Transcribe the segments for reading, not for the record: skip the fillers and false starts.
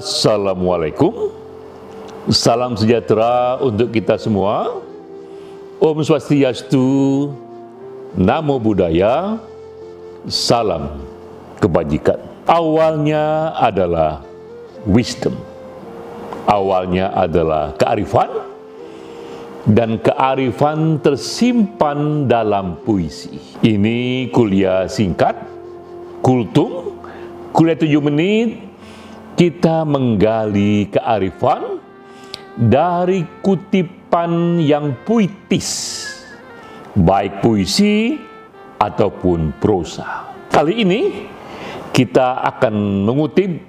Assalamualaikum, salam sejahtera untuk kita semua. Om Swastiastu, Namo Buddhaya, salam kebajikan. Awalnya adalah wisdom, awalnya adalah kearifan, dan kearifan tersimpan dalam puisi. Ini kuliah singkat, kultum, kuliah 7 menit. Kita menggali kearifan dari kutipan yang puitis, baik puisi ataupun prosa. Kali ini kita akan mengutip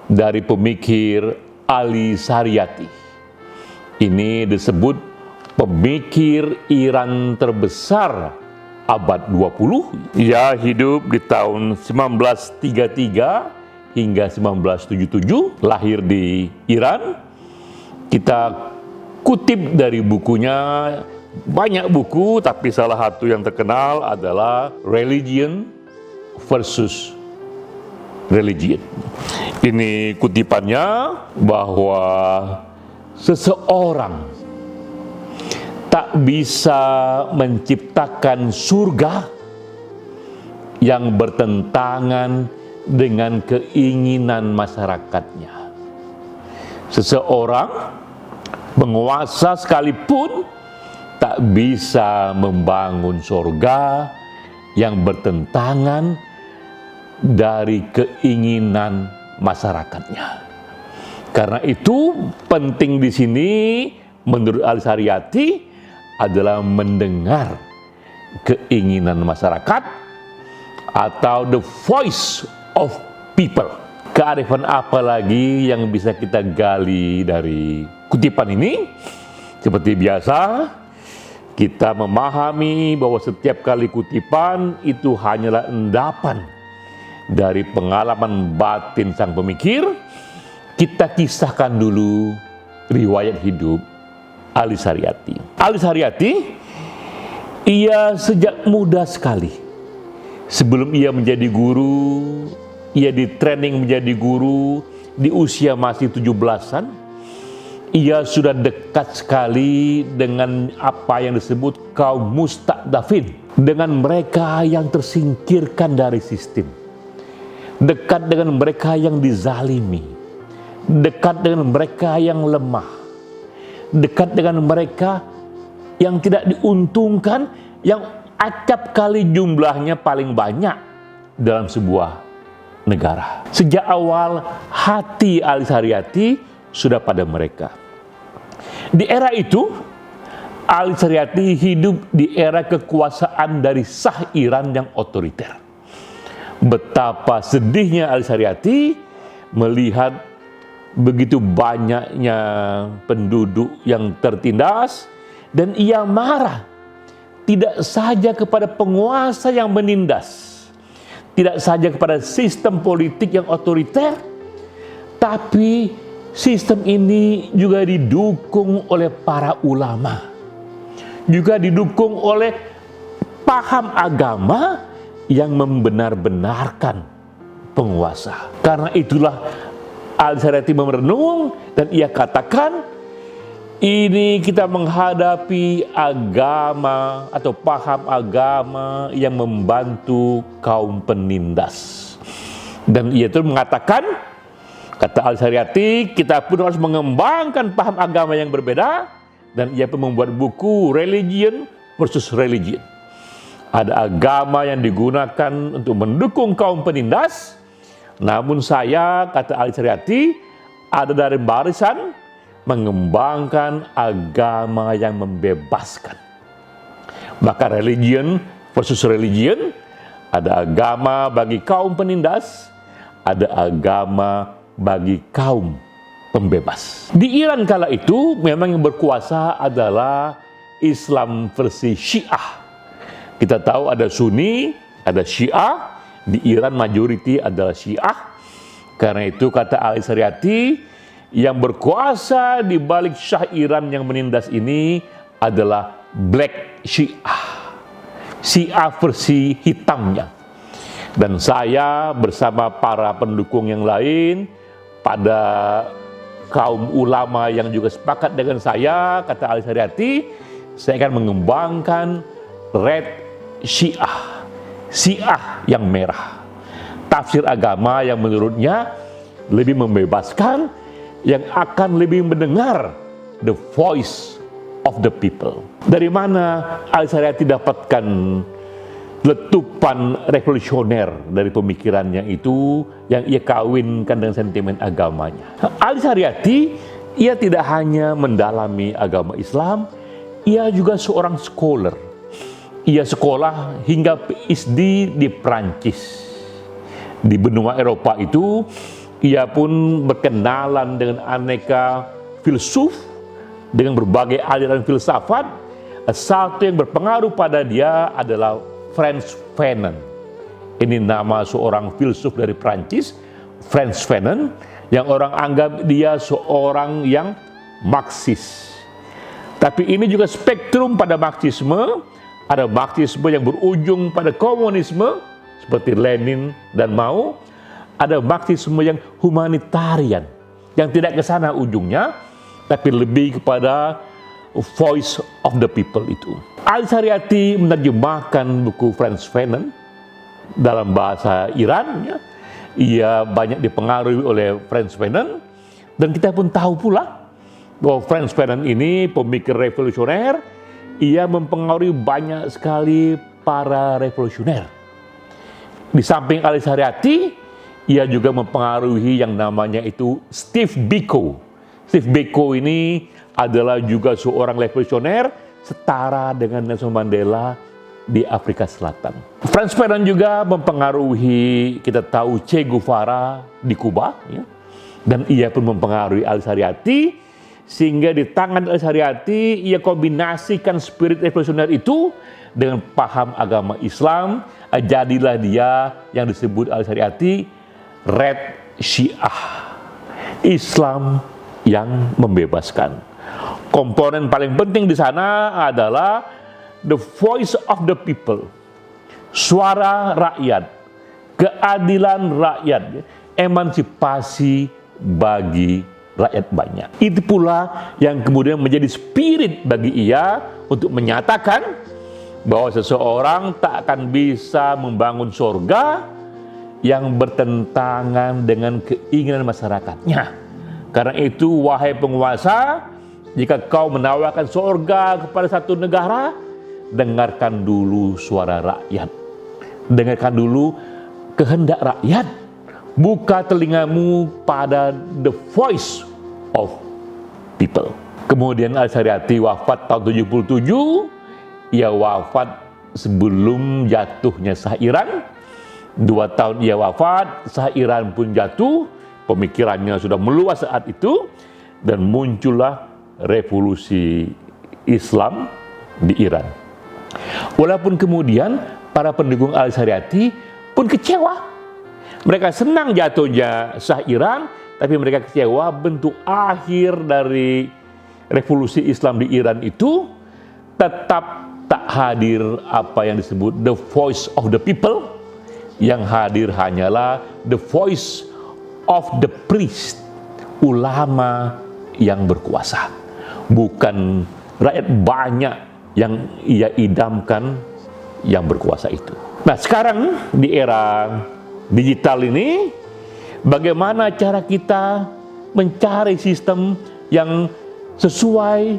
dari pemikir Ali Saryati. Ini disebut pemikir Iran terbesar abad 20. Ia hidup di tahun 1933 hingga 1977, lahir di Iran. Kita kutip dari bukunya, banyak buku, tapi salah satu yang terkenal adalah Religion versus Religion. Ini kutipannya bahwa seseorang tak bisa menciptakan surga yang bertentangan dengan keinginan masyarakatnya. Seseorang penguasa sekalipun tak bisa membangun surga yang bertentangan dari keinginan masyarakatnya. Karena itu penting di sini menurut Ali Saryati adalah mendengar keinginan masyarakat atau the voice of people. Kearifan apa lagi yang bisa kita gali dari kutipan ini? Seperti biasa, kita memahami bahwa setiap kali kutipan itu hanyalah endapan dari pengalaman batin sang pemikir. Kita kisahkan dulu riwayat hidup Ali Saryati. Ali Saryati, ia sejak muda sekali, sebelum ia menjadi guru, ia di training menjadi guru di usia masih 17-an. Ia sudah dekat sekali dengan apa yang disebut kaum musta'dafin, dengan mereka yang tersingkirkan dari sistem. Dekat dengan mereka yang dizalimi, dekat dengan mereka yang lemah, dekat dengan mereka yang tidak diuntungkan, yang acap kali jumlahnya paling banyak dalam sebuah negara. Sejak awal hati Ali Saryati sudah pada mereka. Di era itu, Ali Saryati hidup di era kekuasaan dari Shah Iran yang otoriter. Betapa sedihnya Ali Saryati melihat begitu banyaknya penduduk yang tertindas, dan ia marah tidak saja kepada penguasa yang menindas, tidak saja kepada sistem politik yang otoriter, tapi sistem ini juga didukung oleh para ulama, juga didukung oleh paham agama yang membenar-benarkan penguasa. Karena itulah Ali Saryati merenung dan ia katakan, ini kita menghadapi agama atau paham agama yang membantu kaum penindas. Dan ia itu mengatakan, kata Ali Saryati, kita pun harus mengembangkan paham agama yang berbeda. Dan ia pun membuat buku Religion versus Religion. Ada agama yang digunakan untuk mendukung kaum penindas, namun saya, kata Ali Saryati, ada dari barisan mengembangkan agama yang membebaskan. Maka religion versus religion, ada agama bagi kaum penindas, ada agama bagi kaum pembebas. Di Iran kala itu memang yang berkuasa adalah Islam versi Syiah. Kita tahu ada Sunni, ada Syiah. Di Iran majority adalah Syiah. Karena itu kata Ali Saryati, yang berkuasa di balik Shah Iran yang menindas ini adalah Black Syiah. Syiah versi hitamnya. Dan saya bersama para pendukung yang lain kepada kaum ulama yang juga sepakat dengan saya, kata Ali Saryati, saya akan mengembangkan Red Syiah, Syiah yang merah. Tafsir agama yang menurutnya lebih membebaskan, yang akan lebih mendengar the voice of the people. Dari mana Ali Saryati dapatkan letupan revolusioner dari pemikirannya itu yang ia kawinkan dengan sentimen agamanya? Ali Saryati, ia tidak hanya mendalami agama Islam, ia juga seorang scholar. Ia sekolah hingga PhD di Prancis. Di benua Eropa itu, ia pun berkenalan dengan aneka filsuf, dengan berbagai aliran filsafat. Satu yang berpengaruh pada dia adalah Frantz Fanon. Ini nama seorang filsuf dari Prancis, Frantz Fanon, yang orang anggap dia seorang yang Marxis. Tapi ini juga spektrum pada Marxisme. Ada Marxisme yang berujung pada komunisme, seperti Lenin dan Mao. Ada Marxisme yang humanitarian, yang tidak ke sana ujungnya, tapi lebih kepada voice of the people itu. Ali Saryati menerjemahkan buku Frantz Fanon dalam bahasa Iran. Ya. Ia banyak dipengaruhi oleh Frantz Fanon, dan kita pun tahu pula bahwa Frantz Fanon ini pemikir revolusioner. Ia mempengaruhi banyak sekali para revolusioner. Di samping Ali Saryati, ia juga mempengaruhi yang namanya itu Steve Biko. Steve Biko ini adalah juga seorang revolusioner setara dengan Nelson Mandela di Afrika Selatan. Frantz Fanon juga mempengaruhi, kita tahu, Che Guevara di Kuba, ya. Dan ia pun mempengaruhi Ali Saryati, sehingga di tangan Ali Saryati ia kombinasikan spirit revolusioner itu dengan paham agama Islam. Jadilah dia yang disebut Ali Saryati Red Syiah, Islam yang membebaskan. Komponen paling penting di sana adalah the voice of the people, suara rakyat, keadilan rakyat, emansipasi bagi rakyat banyak. Itu pula yang kemudian menjadi spirit bagi ia untuk menyatakan bahwa seseorang tak akan bisa membangun surga yang bertentangan dengan keinginan masyarakatnya. Karena itu, wahai penguasa, jika kau menawarkan surga kepada satu negara, dengarkan dulu suara rakyat. Dengarkan dulu kehendak rakyat. Buka telingamu pada the voice of people. Kemudian Ali Saryati wafat tahun 77. Ia wafat sebelum jatuhnya Shah Iran. 2 tahun ia wafat, Shah Iran pun jatuh. Pemikirannya sudah meluas saat itu, dan muncullah revolusi Islam di Iran. Walaupun kemudian para pendukung Ali Saryati pun kecewa. Mereka senang jatuhnya Shah Iran, tapi mereka kecewa bentuk akhir dari revolusi Islam di Iran itu tetap tak hadir apa yang disebut the voice of the people. Yang hadir hanyalah the voice of the priest, ulama yang berkuasa. Bukan rakyat banyak yang ia idamkan yang berkuasa itu. Nah, sekarang di era digital ini, bagaimana cara kita mencari sistem yang sesuai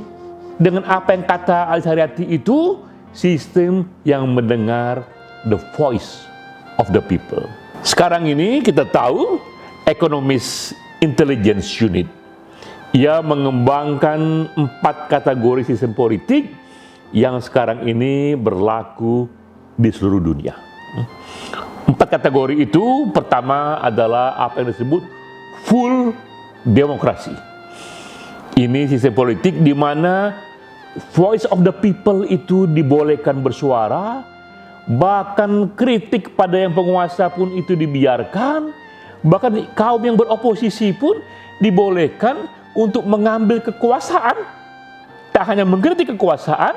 dengan apa yang kata Ali Saryati itu, sistem yang mendengar the voice of the people. Sekarang ini kita tahu Economist Intelligence Unit, ia mengembangkan 4 kategori sistem politik yang sekarang ini berlaku di seluruh dunia. 4 kategori itu, pertama adalah apa yang disebut full demokrasi. Ini sistem politik di mana voice of the people itu dibolehkan bersuara, bahkan kritik pada yang penguasa pun itu dibiarkan, bahkan kaum yang beroposisi pun dibolehkan untuk mengambil kekuasaan. Tak hanya mengkritik kekuasaan,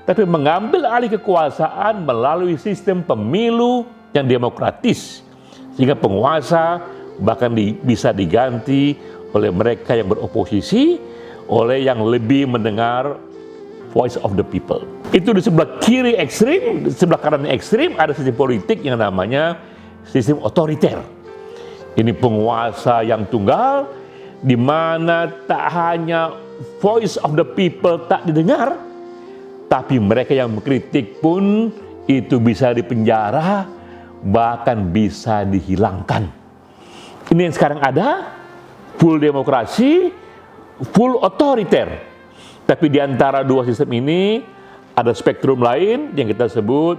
tapi mengambil alih kekuasaan melalui sistem pemilu yang demokratis, sehingga penguasa bahkan bisa diganti oleh mereka yang beroposisi, oleh yang lebih mendengar voice of the people. Itu di sebelah kiri ekstrim, di sebelah kanan ekstrim ada sistem politik yang namanya sistem otoriter. Ini penguasa yang tunggal, di mana tak hanya voice of the people tak didengar, tapi mereka yang mengkritik pun itu bisa dipenjara, bahkan bisa dihilangkan. Ini yang sekarang ada, full demokrasi, full otoriter. Tapi di antara dua sistem ini ada spektrum lain yang kita sebut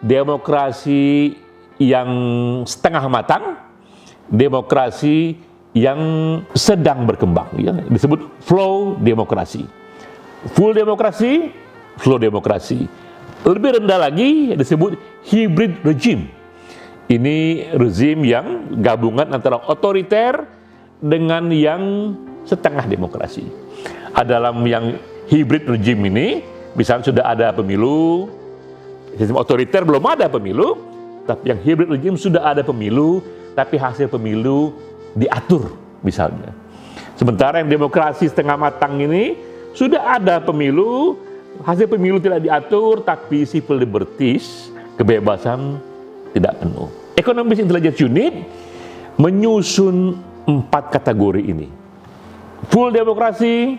demokrasi yang setengah matang, demokrasi yang sedang berkembang, ya, disebut flow demokrasi. Full demokrasi, flow demokrasi. Lebih rendah lagi disebut hybrid regime. Ini rezim yang gabungan antara otoriter dengan yang setengah demokrasi. Dalam yang hybrid regime ini, misalnya sudah ada pemilu, sistem otoriter belum ada pemilu, tapi yang hybrid regime sudah ada pemilu, tapi hasil pemilu diatur misalnya. Sementara yang demokrasi setengah matang ini sudah ada pemilu, hasil pemilu tidak diatur, tapi civil liberties, kebebasan tidak penuh. Economist Intelligence Unit menyusun 4 kategori ini. Full demokrasi,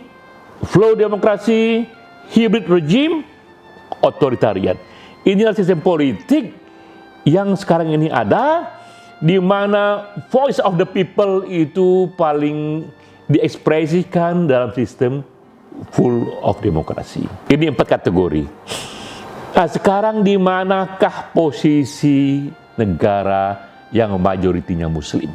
flow demokrasi, hybrid regime, otoritarian. Inilah sistem politik yang sekarang ini ada, di mana voice of the people itu paling diekspresikan dalam sistem full of demokrasi. Ini 4 kategori. Nah, sekarang di manakah posisi negara yang majoritinya Muslim?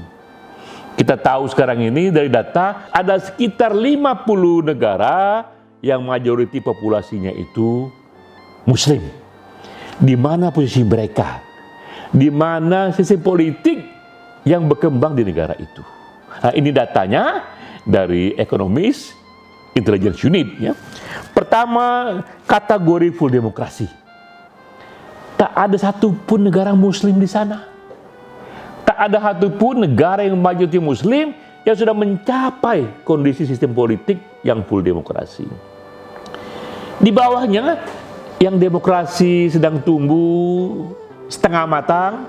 Kita tahu sekarang ini dari data ada sekitar 50 negara yang majoriti populasinya itu Muslim. Di mana posisi mereka? Di mana sistem politik yang berkembang di negara itu? Nah, ini datanya dari Economist Intelligence Unit, ya. Pertama, kategori full demokrasi. Tak ada satupun negara Muslim di sana. Tak ada satupun negara yang majoriti Muslim yang sudah mencapai kondisi sistem politik yang full demokrasi. Di bawahnya, yang demokrasi sedang tumbuh setengah matang,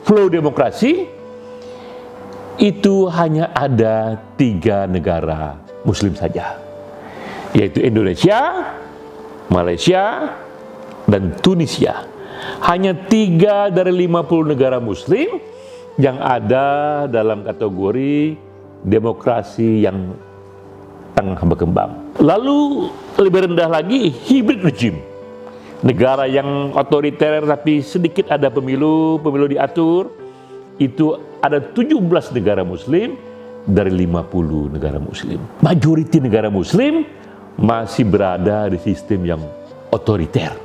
flow demokrasi, itu hanya ada 3 negara Muslim saja, yaitu Indonesia, Malaysia, dan Tunisia. Hanya 3 dari 50 negara Muslim yang ada dalam kategori demokrasi yang tengah berkembang. Lalu lebih rendah lagi hybrid regime. Negara yang otoriter tapi sedikit ada pemilu diatur, itu ada 17 negara Muslim dari 50 negara Muslim. Majoriti negara Muslim masih berada di sistem yang otoriter.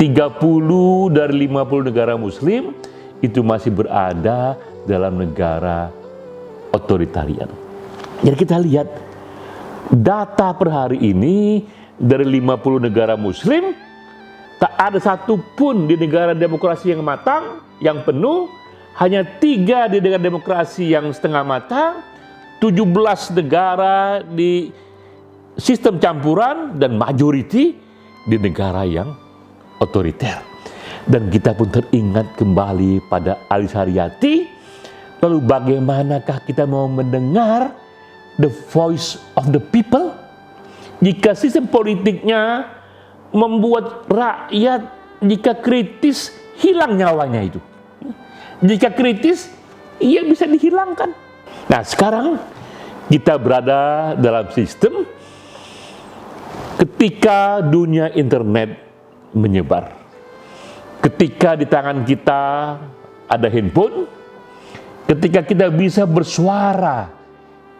30 dari 50 negara Muslim itu masih berada dalam negara otoritarian. Jadi kita lihat data per hari ini dari 50 negara Muslim, tak ada satupun di negara demokrasi yang matang, yang penuh, hanya 3 di negara demokrasi yang setengah matang, 17 negara di sistem campuran, dan majoriti di negara yang otoriter. Dan kita pun teringat kembali pada Ali Saryati. Lalu bagaimanakah kita mau mendengar the voice of the people jika sistem politiknya membuat rakyat, jika kritis, hilang nyawanya itu. Jika kritis, ia bisa dihilangkan. Nah, sekarang kita berada dalam sistem ketika dunia internet menyebar. Ketika di tangan kita ada handphone, ketika kita bisa bersuara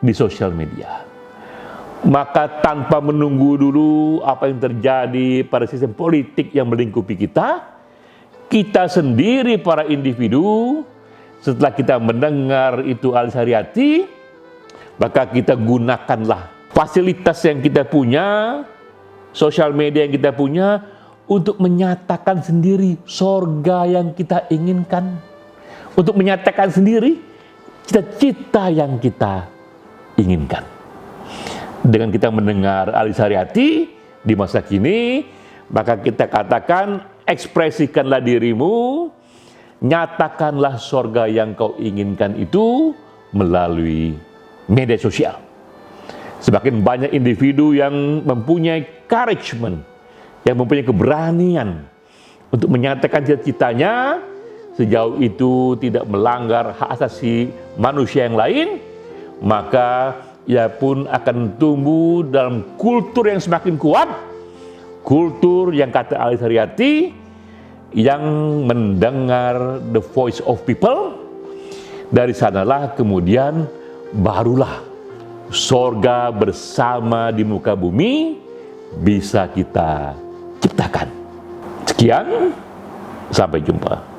di sosial media, maka tanpa menunggu dulu apa yang terjadi pada sistem politik yang melingkupi kita, kita sendiri para individu, setelah kita mendengar itu Ali Saryati, maka kita gunakanlah fasilitas yang kita punya, sosial media yang kita punya, untuk menyatakan sendiri sorga yang kita inginkan, untuk menyatakan sendiri cita-cita yang kita inginkan. Dengan kita mendengar Alisa Haryati di masa kini, maka kita katakan, ekspresikanlah dirimu, nyatakanlah sorga yang kau inginkan itu melalui media sosial. Semakin banyak individu yang mempunyai encouragement, yang mempunyai keberanian untuk menyatakan cita-citanya, sejauh itu tidak melanggar hak asasi manusia yang lain, maka ia pun akan tumbuh dalam kultur yang semakin kuat, kultur yang kata Alisa Haryati, yang mendengar the voice of people. Dari sanalah kemudian barulah sorga bersama di muka bumi bisa kita ciptakan. Sekian, sampai jumpa.